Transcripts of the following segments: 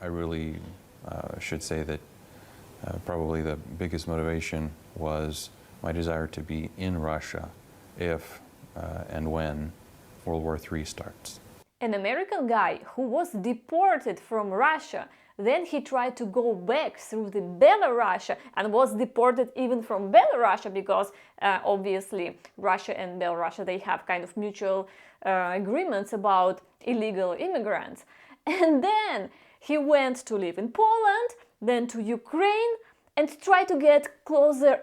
I really should say that probably the biggest motivation was my desire to be in Russia if and when World War III starts. An American guy who was deported from Russia, then he tried to go back through the Belarus and was deported even from Belarus because obviously Russia and Belarus, they have kind of mutual agreements about illegal immigrants. And then he went to live in Poland, then to Ukraine, and tried to get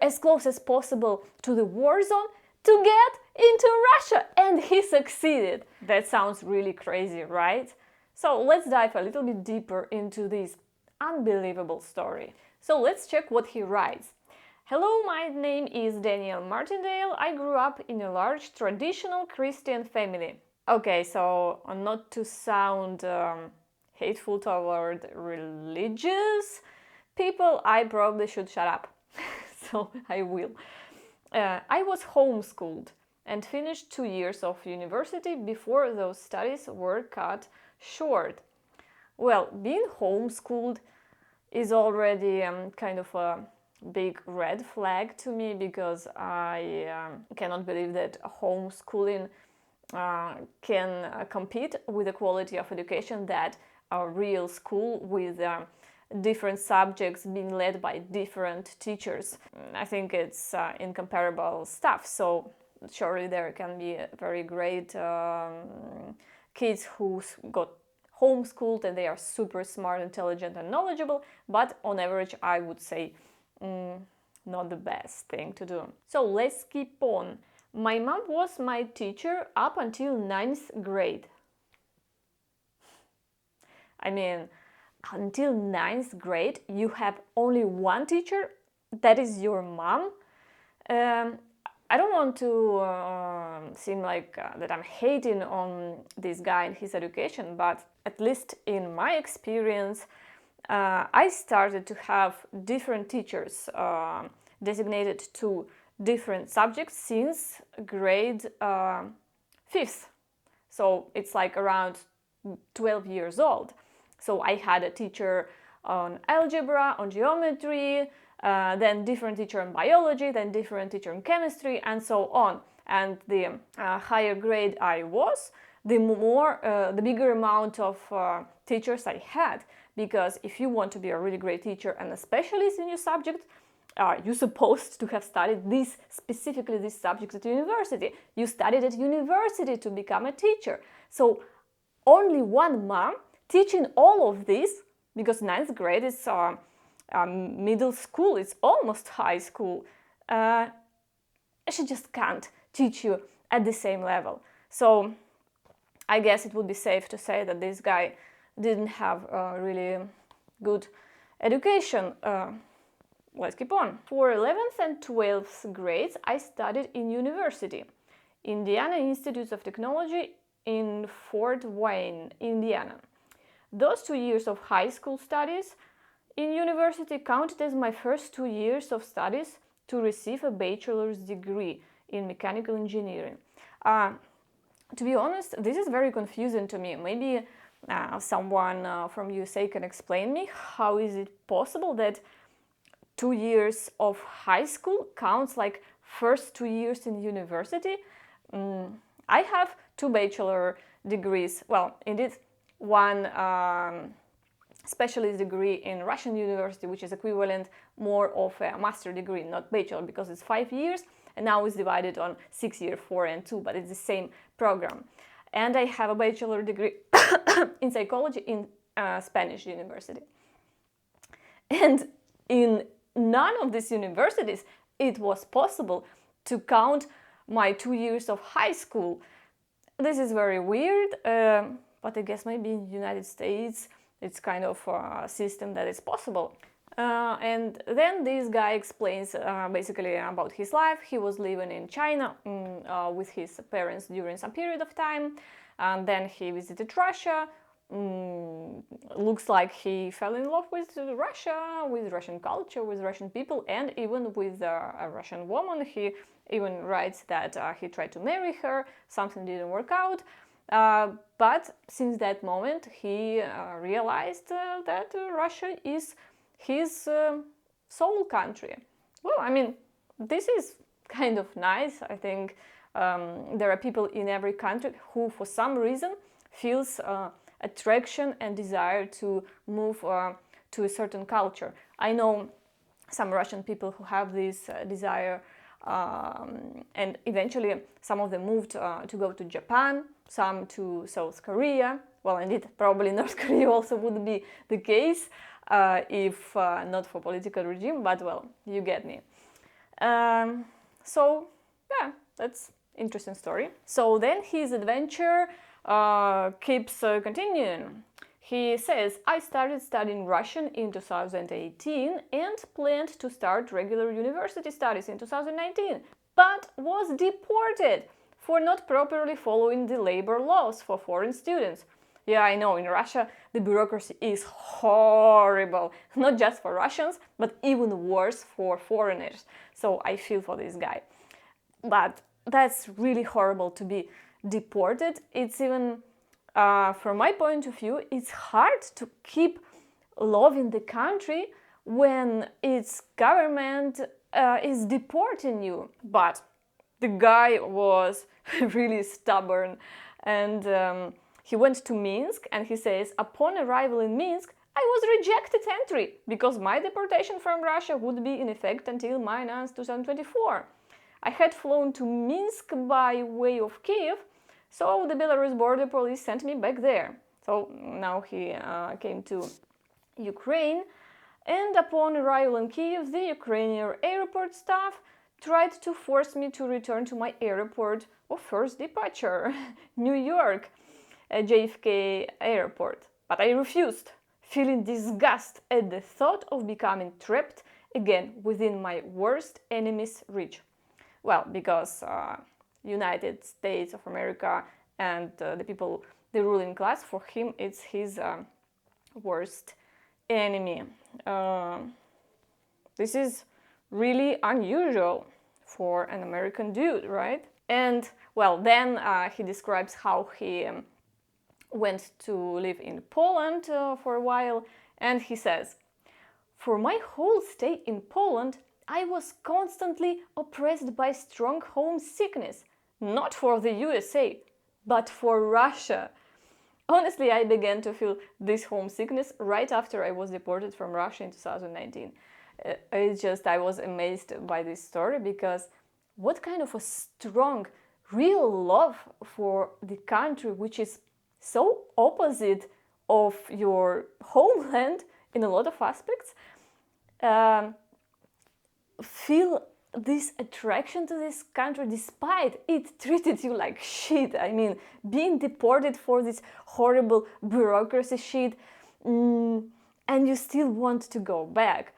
as close as possible to the war zone to get into Russia, and he succeeded. That sounds really crazy, right? So let's dive a little bit deeper into this unbelievable story. So let's check what he writes. Hello, my name is Daniel Martindale. I grew up in a large traditional Christian family. Okay, so not to sound hateful toward religious people, I probably should shut up. So I will. I was homeschooled and finished 2 years of university before those studies were cut short. Well, being homeschooled is already kind of a big red flag to me, because I cannot believe that homeschooling can compete with the quality of education that a real school with different subjects being led by different teachers. I think it's incomparable stuff. So surely there can be very great kids who got homeschooled and they are super smart, intelligent and knowledgeable, but on average I would say not the best thing to do. So let's keep on. My mom was my teacher up until 9th grade. I mean, until 9th grade you have only one teacher, that is your mom. I don't want to seem like that I'm hating on this guy and his education, but at least in my experience, I started to have different teachers designated to different subjects since grade 5th. So it's like around 12 years old. So I had a teacher on algebra, on geometry, then different teacher in biology, then different teacher in chemistry, and so on. And the higher grade I was, the bigger amount of teachers I had. Because if you want to be a really great teacher and a specialist in your subject, you're supposed to have studied specifically this subject at university. You studied at university to become a teacher. So only one mom teaching all of this, because 9th grade is middle school, it's almost high school. She just can't teach you at the same level. So I guess it would be safe to say that this guy didn't have a really good education. Let's keep on. For 11th and 12th grades, I studied in university, Indiana Institute of Technology in Fort Wayne, Indiana. Those 2 years of high school studies in university counted as my first 2 years of studies to receive a bachelor's degree in mechanical engineering. To be honest, this is very confusing to me. Maybe someone from USA can explain me how is it possible that 2 years of high school counts like first 2 years in university. I have 2 bachelor degrees. Well, indeed, one specialist degree in Russian university, which is equivalent more of a master degree, not bachelor, because it's 5 years, and now it's divided on 6 years, 4 and 2, but it's the same program. And I have a bachelor degree in psychology in Spanish university. And in none of these universities it was possible to count my 2 years of high school. This is very weird, but I guess maybe in the United States it's kind of a system that is possible. And then this guy explains basically about his life. He was living in China with his parents during some period of time, and then he visited Russia. Looks like he fell in love with Russia, with Russian culture, with Russian people, and even with a Russian woman. He even writes that he tried to marry her, something didn't work out. But since that moment, he realized that Russia is his soul country. Well, I mean, this is kind of nice. I think there are people in every country who, for some reason, feels attraction and desire to move to a certain culture. I know some Russian people who have this desire, and eventually some of them moved to go to Japan, some to South Korea. Well, indeed, probably North Korea also would be the case if not for political regime, but well, you get me. So yeah, that's interesting story. So then his adventure keeps continuing. He says, I started studying Russian in 2018 and planned to start regular university studies in 2019, but was deported for not properly following the labor laws for foreign students. Yeah, I know, in Russia the bureaucracy is horrible, not just for Russians, but even worse for foreigners. So I feel for this guy. But that's really horrible to be deported. It's even, from my point of view, it's hard to keep loving the country when its government is deporting you. But the guy was really stubborn, and he went to Minsk, and he says, upon arrival in Minsk, I was rejected entry because my deportation from Russia would be in effect until May 9, 2024. I had flown to Minsk by way of Kiev, so the Belarus border police sent me back there. So now he came to Ukraine, and upon arrival in Kiev, the Ukrainian airport staff tried to force me to return to my airport of first departure, New York, JFK airport. But I refused, feeling disgust at the thought of becoming trapped again within my worst enemy's reach. Well, because United States of America and the people, the ruling class, for him it's his worst enemy. This is really unusual for an American dude, right? And well, then he describes how he went to live in Poland for a while, and he says, for my whole stay in Poland, I was constantly oppressed by strong homesickness, not for the USA, but for Russia. Honestly, I began to feel this homesickness right after I was deported from Russia in 2019. I was amazed by this story, because what kind of a strong, real love for the country, which is so opposite of your homeland in a lot of aspects, feel this attraction to this country despite it treated you like shit. I mean, being deported for this horrible bureaucracy shit, and you still want to go back.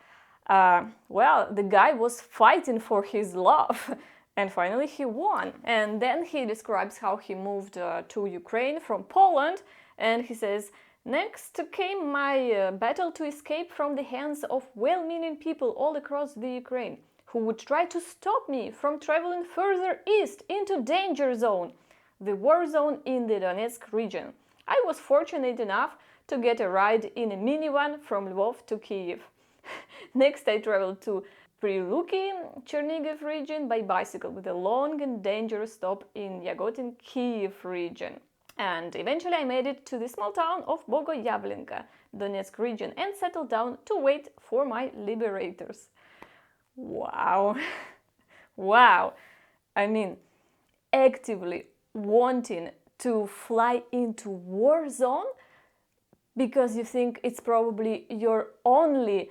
Well, the guy was fighting for his love, and finally he won. And then he describes how he moved to Ukraine from Poland, and he says, next came my battle to escape from the hands of well-meaning people all across the Ukraine, who would try to stop me from traveling further east into danger zone, the war zone in the Donetsk region. I was fortunate enough to get a ride in a minivan from Lvov to Kiev. Next, I traveled to Priluki, Chernigiv region by bicycle with a long and dangerous stop in Yagotin, Kiev region. And eventually I made it to the small town of Bogoyavlenka, Donetsk region, and settled down to wait for my liberators. Wow. Wow. I mean, actively wanting to fly into war zone because you think it's probably your only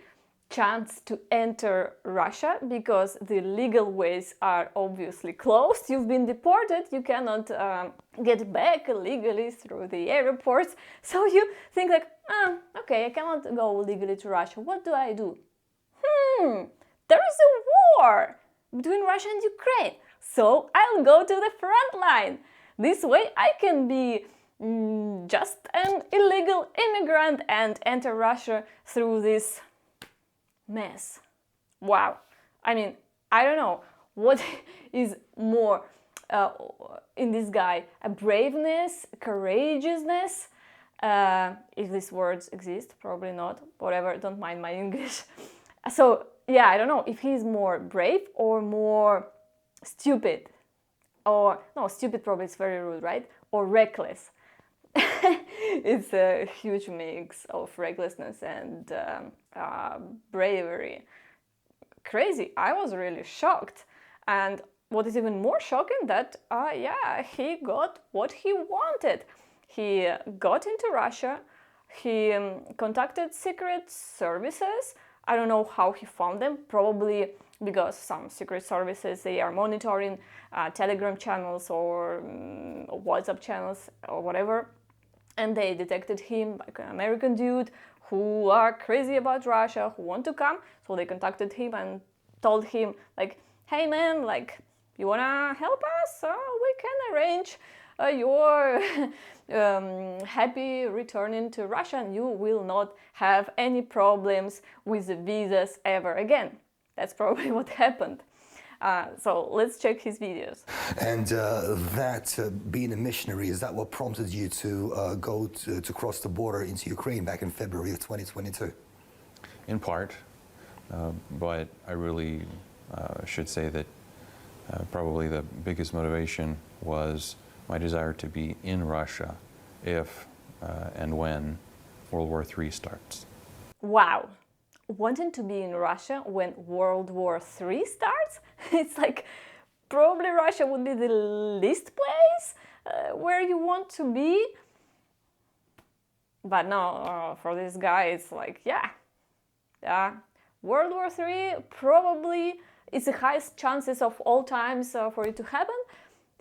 chance to enter Russia, because the legal ways are obviously closed. You've been deported, you cannot get back legally through the airports. So you think like, okay, I cannot go legally to Russia. What do I do? There is a war between Russia and Ukraine, so I'll go to the front line. This way I can be just an illegal immigrant and enter Russia through this mess. Wow. I mean, I don't know what is more in this guy a braveness, courageousness, if these words exist, probably not, whatever, don't mind my English. So yeah, I don't know if he's more brave or more stupid, or no, stupid probably is very rude, right? Or reckless. It's a huge mix of recklessness and bravery. Crazy. I was really shocked. And what is even more shocking, that yeah, he got what he wanted. He got into Russia. He contacted secret services. I don't know how he found them. Probably because some secret services, they are monitoring Telegram channels or WhatsApp channels or whatever, and they detected him, like an American dude who are crazy about Russia, who want to come. So they contacted him and told him, like, hey man, like, you wanna help us? We can arrange your happy returning to Russia, and you will not have any problems with the visas ever again. That's probably what happened. So let's check his videos. And being a missionary, is that what prompted you to go to cross the border into Ukraine back in February of 2022? In part, but I really should say that probably the biggest motivation was my desire to be in Russia if and when World War III starts. Wow. Wanting to be in Russia when World War III starts? It's like probably Russia would be the least place where you want to be. But no, for this guy, it's like, yeah, World War III probably is the highest chances of all times for it to happen.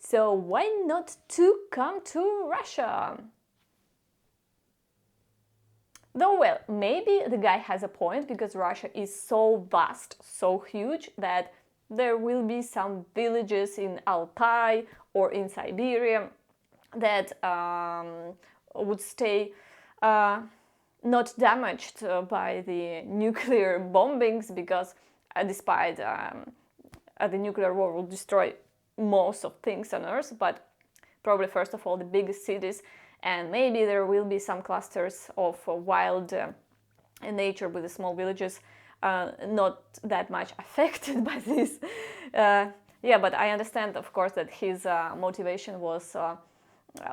So why not to come to Russia? Though, well, maybe the guy has a point, because Russia is so vast, so huge, that there will be some villages in Altai or in Siberia that would stay not damaged by the nuclear bombings, because despite the nuclear war will destroy most of things on Earth, but probably first of all the biggest cities, and maybe there will be some clusters of wild nature with the small villages not that much affected by this. Yeah, but I understand, of course, that his motivation was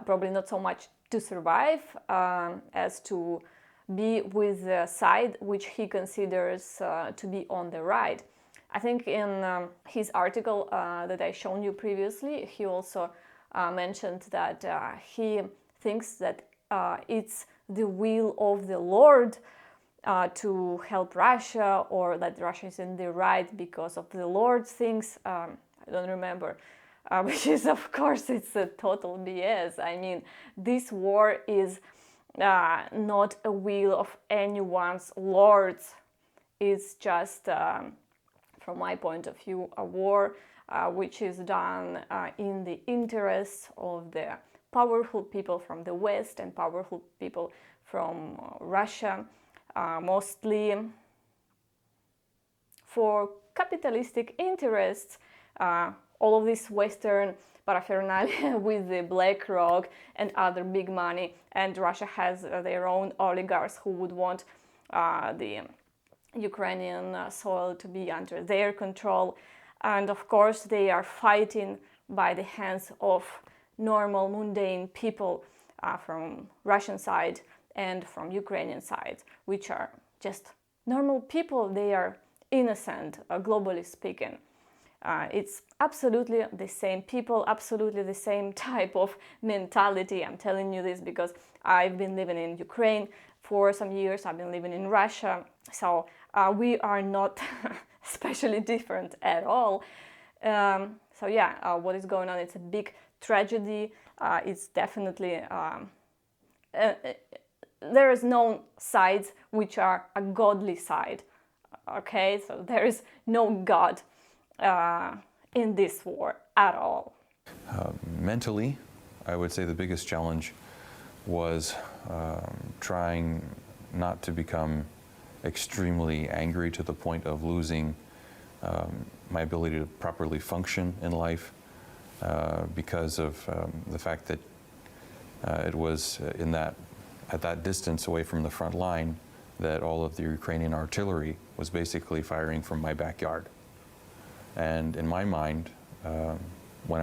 probably not so much to survive as to be with the side which he considers to be on the right. I think in his article that I shown you previously, he also mentioned that he thinks that it's the will of the Lord to help Russia, or that Russia is in the right because of the Lord things. I don't remember, which is, of course, it's a total BS. I mean, this war is not a will of anyone's lords. It's just, from my point of view, a war which is done in the interests of the powerful people from the West and powerful people from Russia, mostly for capitalistic interests. All of this Western paraphernalia with the BlackRock and other big money, and Russia has their own oligarchs who would want the Ukrainian soil to be under their control, and of course they are fighting by the hands of normal mundane people from Russian side and from Ukrainian side, which are just normal people. They are innocent, globally speaking. It's absolutely the same people, absolutely the same type of mentality. I'm telling you this because I've been living in Ukraine for some years, I've been living in Russia, so we are not especially different at all. So yeah, what is going on, it's a big tragedy. It's definitely, there is no sides which are a godly side, okay? So there is no God in this war at all. Mentally, I would say the biggest challenge was trying not to become extremely angry to the point of losing my ability to properly function in life. because of the fact that it was at that distance away from the front line that all of the Ukrainian artillery was basically firing from my backyard. And in my mind, when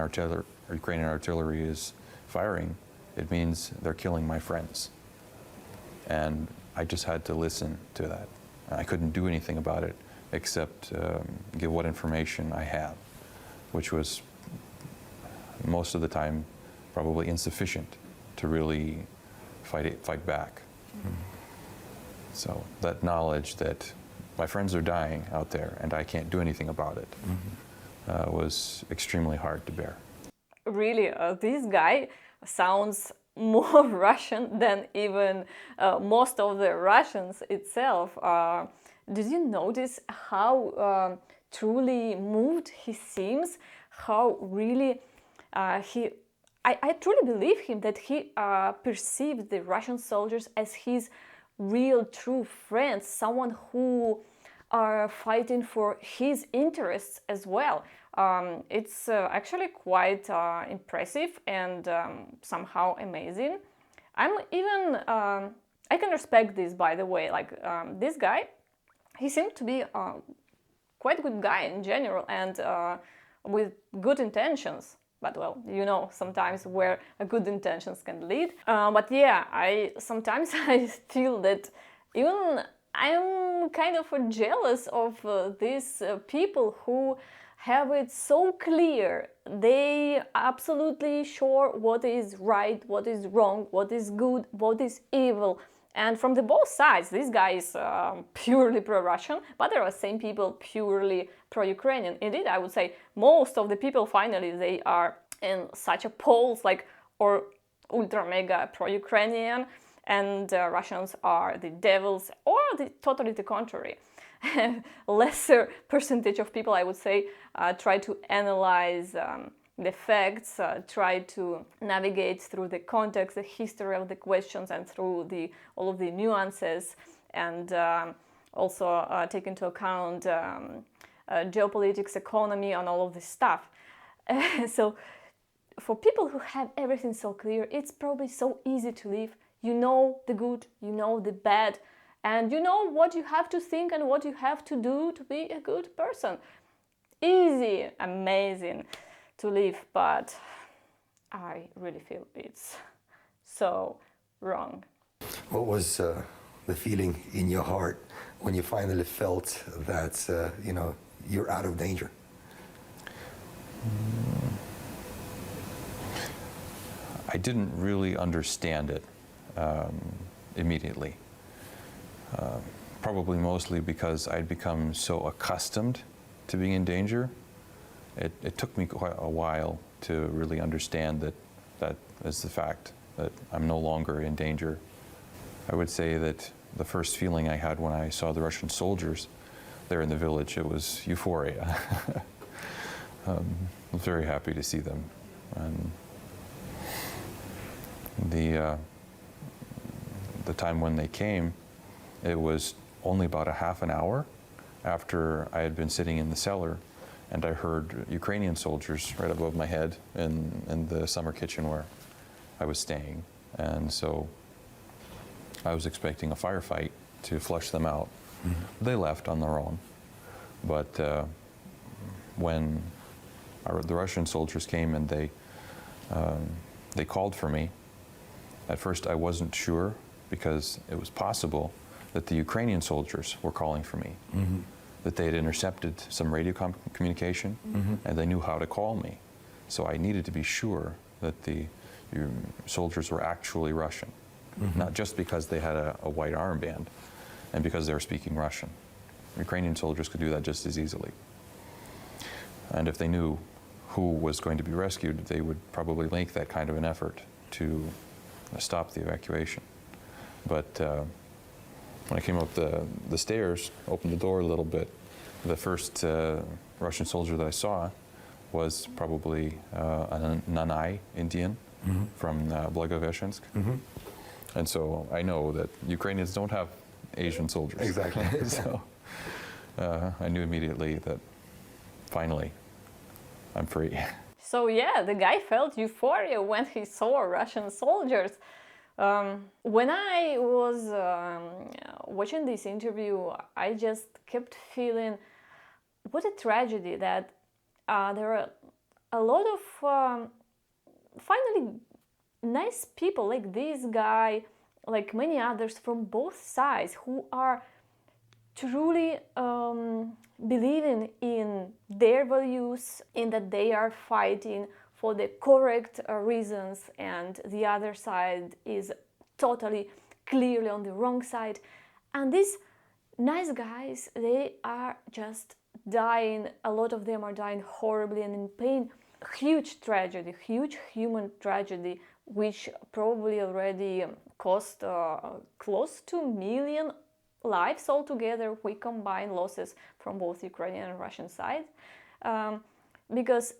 Ukrainian artillery is firing, it means they're killing my friends. And I just had to listen to that. I couldn't do anything about it except give what information I have, which was most of the time probably insufficient to really fight back. Mm-hmm. So that knowledge that my friends are dying out there and I can't do anything about it was extremely hard to bear. Really, this guy sounds more Russian than even most of the Russians itself. Did you notice how truly moved he seems? How really I truly believe him that he perceived the Russian soldiers as his real, true friends, someone who are fighting for his interests as well. It's actually quite impressive and somehow amazing. I can respect this, by the way. Like this guy, he seemed to be quite a good guy in general and with good intentions. But well, you know, sometimes where good intentions can lead. But yeah, sometimes I feel that even I'm kind of jealous of these people who have it so clear. They are absolutely sure what is right, what is wrong, what is good, what is evil. And from the both sides, this guy is purely pro-Russian, but there are same people purely pro-Ukrainian. Indeed, I would say most of the people finally they are in such a polls like or ultra mega pro-Ukrainian, and Russians are the devils, or totally the contrary. Lesser percentage of people, I would say, try to analyze the facts, try to navigate through the context, the history of the questions, and through all of the nuances, and also take into account geopolitics, economy, and all of this stuff. So for people who have everything so clear, it's probably so easy to live. You know the good, you know the bad, and you know what you have to think and what you have to do to be a good person. Easy, amazing to live, but I really feel it's so wrong. What was the feeling in your heart when you finally felt that you're out of danger? I didn't really understand it immediately. Probably mostly because I'd become so accustomed to being in danger. It took me quite a while to really understand that is the fact, that I'm no longer in danger. I would say that the first feeling I had when I saw the Russian soldiers there in the village, it was euphoria. I was very happy to see them. And the time when they came, it was only about a half an hour after I had been sitting in the cellar, and I heard Ukrainian soldiers right above my head in the summer kitchen where I was staying. And so I was expecting a firefight to flush them out. Mm-hmm. They left on their own. But when the Russian soldiers came and they called for me, at first I wasn't sure, because it was possible that the Ukrainian soldiers were calling for me, mm-hmm. that they had intercepted some radio communication, mm-hmm. and they knew how to call me. So I needed to be sure that the soldiers were actually Russian, mm-hmm. not just because they had a white armband and because they were speaking Russian. Ukrainian soldiers could do that just as easily. And if they knew who was going to be rescued, they would probably make that kind of an effort to stop the evacuation. But when I came up the stairs, opened the door a little bit, the first Russian soldier that I saw was probably a Nanai Indian, mm-hmm. from Blagoveshchensk. Mm-hmm. And so I know that Ukrainians don't have Asian soldiers. Exactly. So I knew immediately that finally I'm free. So yeah, the guy felt euphoria when he saw Russian soldiers. When I was watching this interview, I just kept feeling what a tragedy that there are a lot of finally nice people like this guy, like many others from both sides, who are truly believing in their values, in that they are fighting for the correct reasons, and the other side is totally clearly on the wrong side. And these nice guys, they are just dying. A lot of them are dying horribly and in pain. Huge tragedy, huge human tragedy, which probably already cost close to a million lives altogether if we combine losses from both Ukrainian and Russian side. Because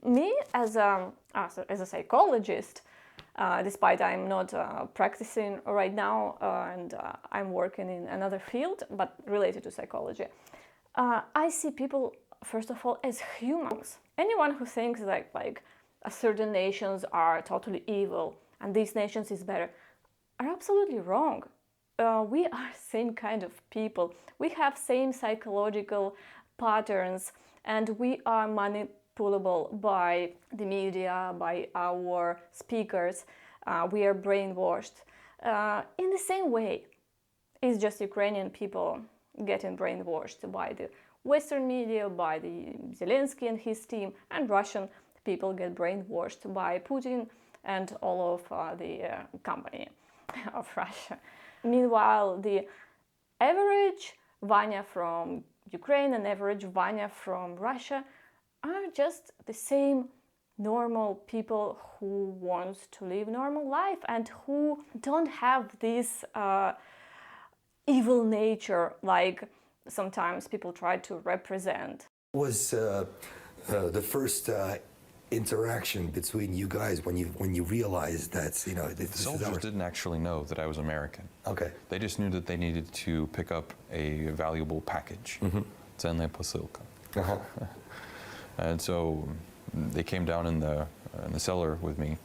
me, as a psychologist, despite I'm not practicing right now and I'm working in another field, but related to psychology, I see people, first of all, as humans. Anyone who thinks like certain nations are totally evil and these nations is better are absolutely wrong. We are same kind of people. We have same psychological patterns, and we are manipulable by the media, by our speakers. We are brainwashed. In the same way, it's just Ukrainian people getting brainwashed by the Western media, by the Zelensky and his team, and Russian people get brainwashed by Putin and all of the company of Russia. Meanwhile, the average Vanya from Ukraine and average Vanya from Russia are just the same normal people who want to live normal life and who don't have this evil nature like sometimes people try to represent. What was the first interaction between you guys when you realized that The soldiers didn't actually know that I was American. Okay. They just knew that they needed to pick up a valuable package. Ценная посылка. Uh-huh. And so they came down in the cellar with me,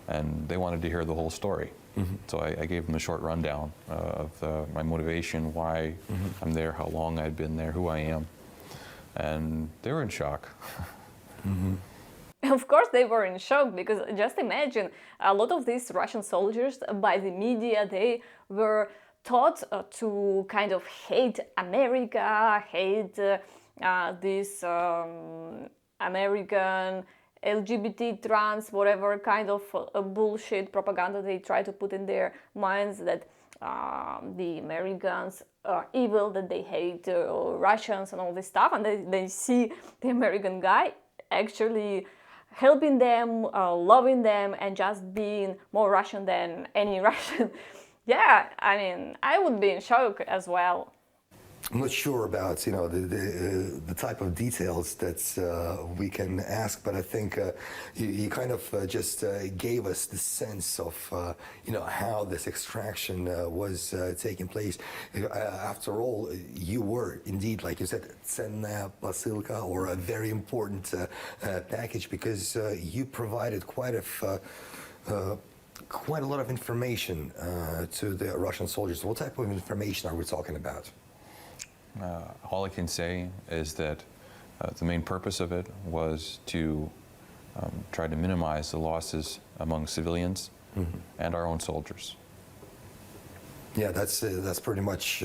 and they wanted to hear the whole story. So I gave them a short rundown of my motivation, why I'm there, how long I'd been there, who I am, and they were in shock. Of course they were in shock, because just imagine, a lot of these Russian soldiers by the media, they were taught to kind of hate America, hate this American LGBT, trans, whatever kind of bullshit propaganda they try to put in their minds, that the Americans are evil, that they hate Russians and all this stuff, and they see the American guy actually helping them, loving them, and just being more Russian than any Russian. Yeah, I mean, I would be in shock as well. I'm not sure about the type of details that we can ask, but I think you kind of just gave us the sense of how this extraction was taking place. After all, you were indeed, like you said, ценная посылка, or a very important package, because you provided quite a lot of information to the Russian soldiers. What type of information are we talking about? All I can say is that the main purpose of it was to try to minimize the losses among civilians and our own soldiers. Yeah, that's pretty much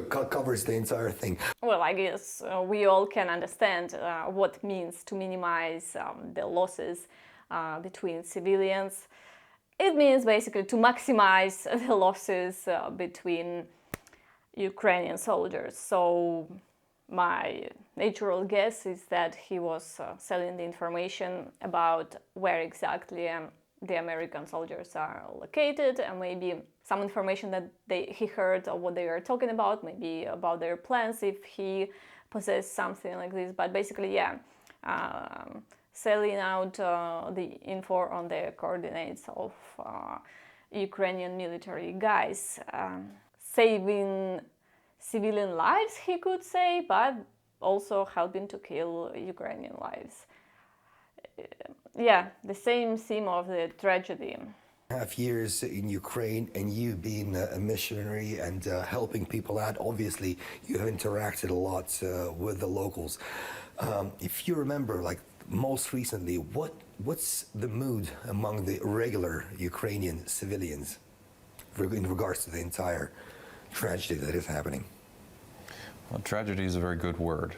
covers the entire thing. Well, I guess we all can understand what it means to minimize the losses between civilians. It means basically to maximize the losses between Ukrainian soldiers. So my natural guess is that he was selling the information about where exactly the American soldiers are located, and maybe some information that he heard of what they were talking about, maybe about their plans if he possessed something like this. But basically, yeah, selling out the info on the coordinates of Ukrainian military guys. Saving civilian lives, he could say, but also helping to kill Ukrainian lives. yeah, the same theme of the tragedy. Half years in Ukraine, and you being a missionary and helping people out, obviously you have interacted a lot with the locals. If you remember, like most recently, what's the mood among the regular Ukrainian civilians in regards to the entire tragedy that is happening? Well, tragedy is a very good word.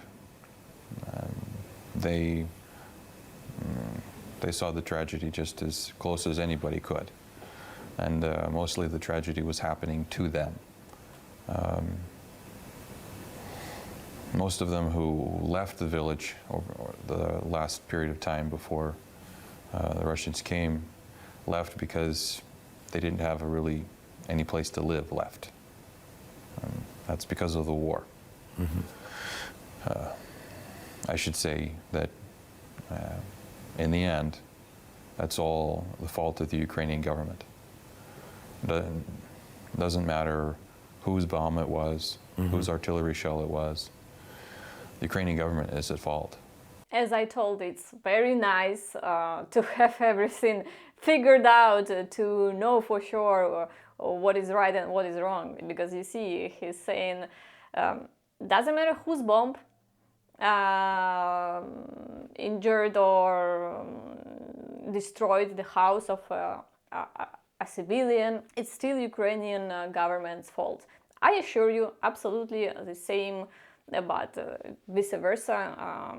They saw the tragedy just as close as anybody could. And mostly the tragedy was happening to them. Most of them who left the village over the last period of time before the Russians came left because they didn't have really any place to live left. That's because of the war. I should say that in the end, that's all the fault of the Ukrainian government. It doesn't matter whose bomb it was, whose artillery shell it was. The Ukrainian government is at fault. As I told, it's very nice to have everything figured out, to know for sure what is right and what is wrong. Because you see, he's saying, doesn't matter whose bomb injured or destroyed the house of a civilian, it's still Ukrainian government's fault. I assure you, absolutely the same, but vice versa.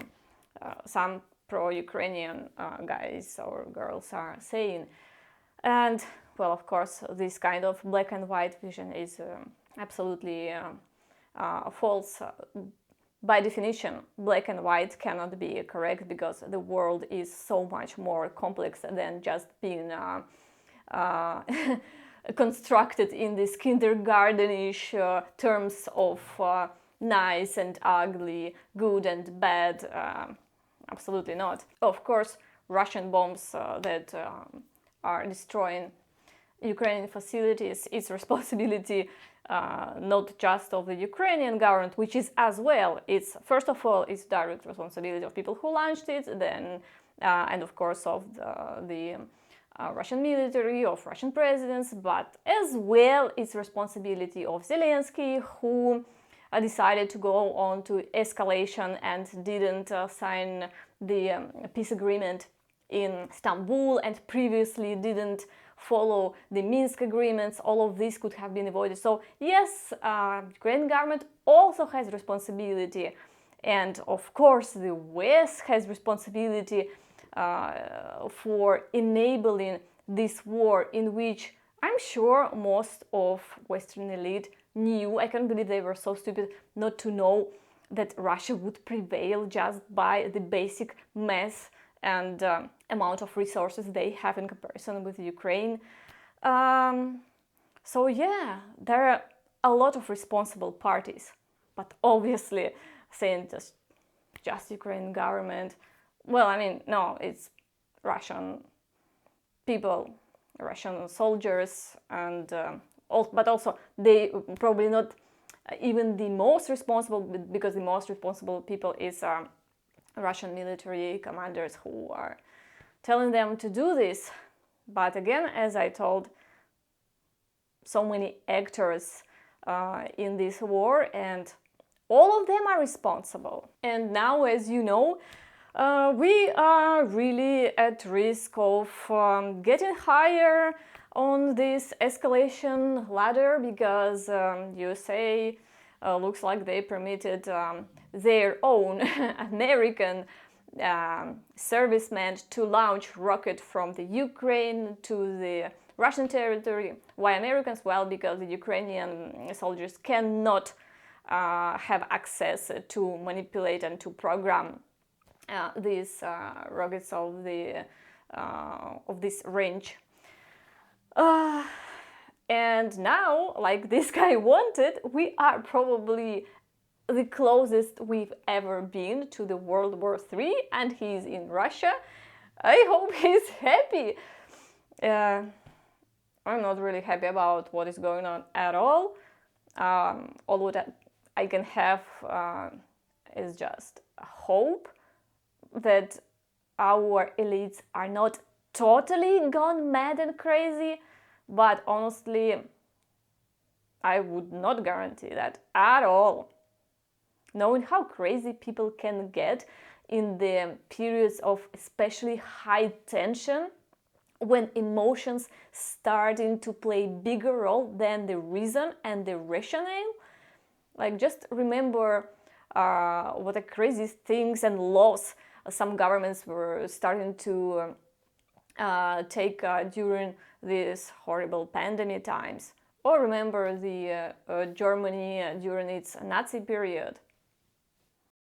Some pro-Ukrainian guys or girls are saying. And, well, of course, this kind of black and white vision is absolutely false. By definition, black and white cannot be correct because the world is so much more complex than just being constructed in these kindergartenish terms of nice and ugly, good and bad. Absolutely not. Of course, Russian bombs that are destroying Ukrainian facilities, it's responsibility not just of the Ukrainian government, which is as well. It's first of all, it's direct responsibility of people who launched it, then and of course of the Russian military, of Russian presidents, but as well it's responsibility of Zelensky, who decided to go on to escalation and didn't sign the peace agreement in Istanbul and previously didn't follow the Minsk agreements. All of this could have been avoided. So yes, Ukrainian government also has responsibility, and of course the West has responsibility for enabling this war, in which I'm sure most of Western elite knew. I can't believe they were so stupid not to know that Russia would prevail just by the basic mass and amount of resources they have in comparison with Ukraine. So yeah, there are a lot of responsible parties, but obviously saying just Ukrainian government, well, I mean, no, it's Russian people, Russian soldiers, and but also they probably not even the most responsible, because the most responsible people is Russian military commanders who are telling them to do this. But again, as I told, so many actors in this war, and all of them are responsible. And now, as you know, we are really at risk of getting higher on this escalation ladder, because USA looks like they permitted their own American servicemen to launch rocket from the Ukraine to the Russian territory. Why Americans? Well, because the Ukrainian soldiers cannot have access to manipulate and to program these rockets of this range. And now, like this guy wanted, we are probably the closest we've ever been to the World War III, and he's in Russia. I hope he's happy. I'm not really happy about what is going on at all. All that I can have is just a hope that our elites are not totally gone mad and crazy, but honestly, I would not guarantee that at all. Knowing how crazy people can get in the periods of especially high tension, when emotions starting to play bigger role than the reason and the rationale, like just remember what the crazy things and laws some governments were starting to take during these horrible pandemic times. Or remember the Germany during its Nazi period.